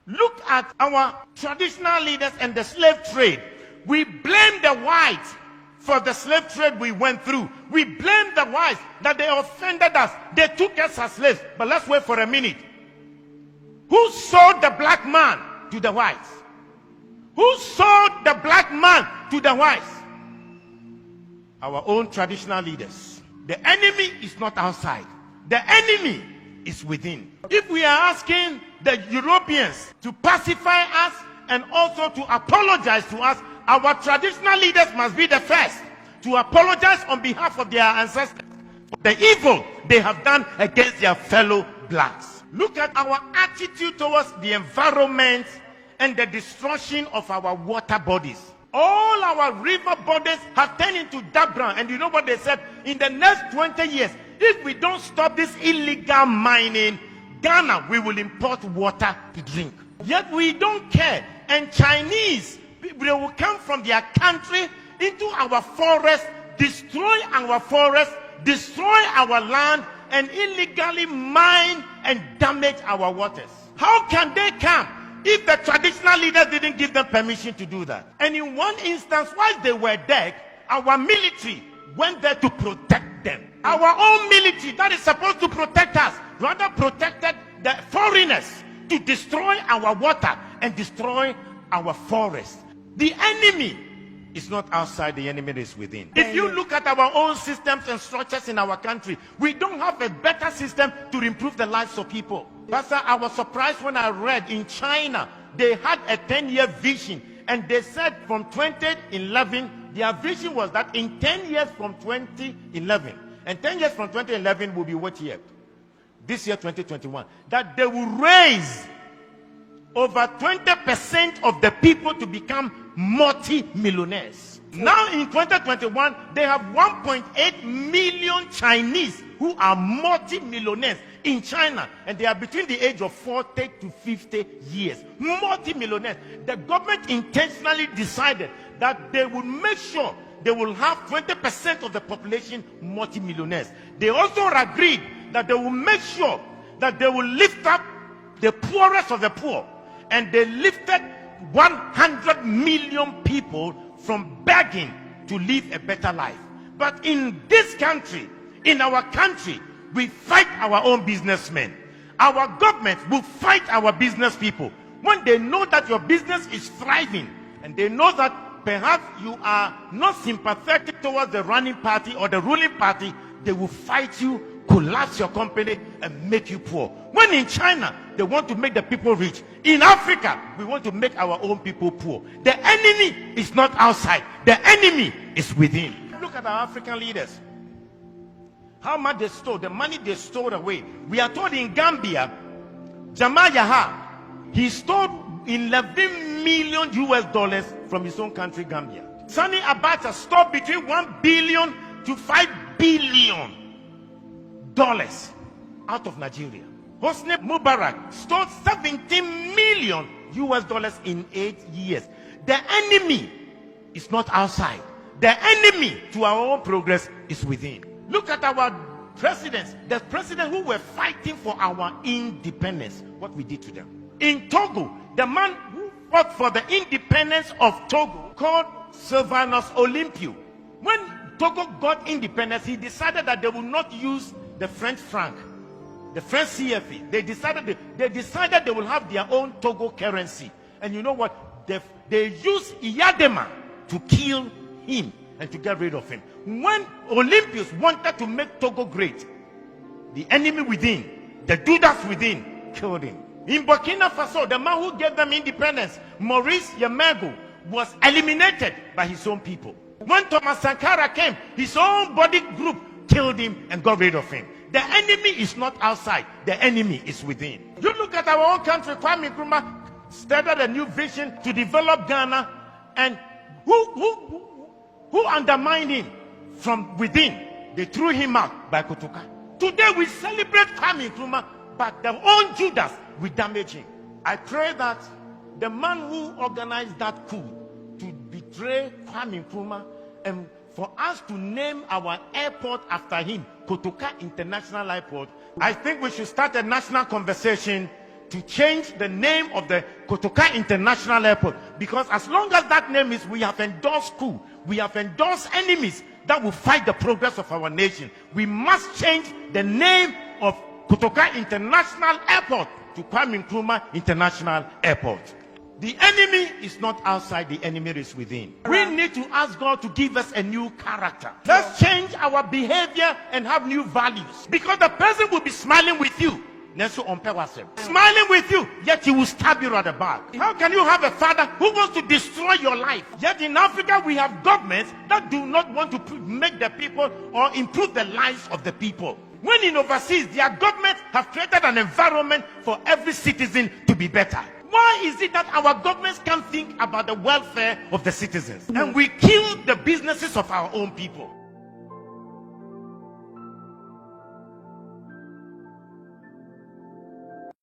Look at our traditional leaders and the slave trade. We blame the whites for the slave trade we went through. We blame the whites that they offended us. They took us as slaves. But let's wait for a minute. Who sold the black man to the whites? Who sold the black man to the whites? Our own traditional leaders. The enemy is not outside. The enemy is within. If we are asking the Europeans to pacify us and also to apologize to us, our traditional leaders must be the first to apologize on behalf of their ancestors for the evil they have done against their fellow blacks. Look at our attitude towards the environment and the destruction of our water bodies. All our river bodies have turned into dark brown. And you know what they said? In the next 20 years, if we don't stop this illegal mining, Ghana, we will import water to drink. Yet we don't care. And Chinese, they will come from their country into our forest, destroy our forest, destroy our land, and illegally mine and damage our waters. How can they come if the traditional leaders didn't give them permission to do that? And in one instance, while they were dead, our military went there to protect them. Our own military that is supposed to protect us rather protected the foreigners to destroy our water and destroy our forest. The enemy is not outside, the enemy is within. If you look at our own systems and structures in our country, we don't have a better system to improve the lives of people. Pastor, I was surprised when I read in China, they had a 10-year vision, and they said from 2011, their vision was that in 10 years from 2011, and 10 years from 2011 will be what year? This year, 2021. That they will raise over 20% of the people to become multi-millionaires. Now in 2021, they have 1.8 million Chinese who are multi-millionaires in China. And they are between the age of 40 to 50 years. Multi-millionaires. The government intentionally decided that they will make sure they will have 20% of the population multi-millionaires. They also agreed that they will make sure that they will lift up the poorest of the poor. And they lifted 100 million people from begging to live a better life. But in this country, in our country, we fight our own businessmen. Our government will fight our business people. When they know that your business is thriving, and they know that perhaps you are not sympathetic towards the running party or the ruling party, they will fight you, collapse your company, and make you poor. When in China, they want to make the people rich. In Africa, we want to make our own people poor. The enemy is not outside. The enemy is within. Look at our African leaders. How much they stole, the money they stole away. We are told in Gambia, Jamal Yaha, he stole $11 million US from his own country, Gambia. Sani Abacha stole between $1 billion to $5 billion out of Nigeria. Hosni Mubarak stole $17 million US in 8 years. The enemy is not outside. The enemy to our own progress is within. Look at our presidents, the presidents who were fighting for our independence, what we did to them. In Togo, the man who fought for the independence of Togo, called Sylvanus Olympio. When Togo got independence, he decided that they would not use the French franc, the French CFA. They decided they will have their own Togo currency. And you know what? They used Iyadema to kill him and to get rid of him. When Olympius wanted to make Togo great, the enemy within, the Judas within, killed him. In Burkina Faso, the man who gave them independence, Maurice Yamago, was eliminated by his own people. When Thomas Sankara came, his own body group killed him and got rid of him. The enemy is not outside. The enemy is within. You look at our own country, Kwame Nkrumah started a new vision to develop Ghana, and who undermined him from within? They threw him out by Kotoka. Today we celebrate Kwame Nkrumah, but the own Judas will damage him. I pray that the man who organized that coup to betray Kwame Nkrumah, and for us to name our airport after him, Kotoka International Airport, I think we should start a national conversation to change the name of the Kotoka International Airport, because as long as that name is, we have endorsed coup, we have endorsed enemies that will fight the progress of our nation. We must change the name of Kotoka International Airport to Kwame Nkrumah International Airport. The enemy is not outside, the enemy is within. We need to ask God to give us a new character. Let's change our behavior and have new values. Because the person will be smiling with you, smiling with you, yet he will stab you at the back. How can you have a father who wants to destroy your life? Yet in Africa we have governments that do not want to make the people or improve the lives of the people. When in overseas, their governments have created an environment for every citizen to be better. Why is it that our governments can't think about the welfare of the citizens? And we kill the businesses of our own people?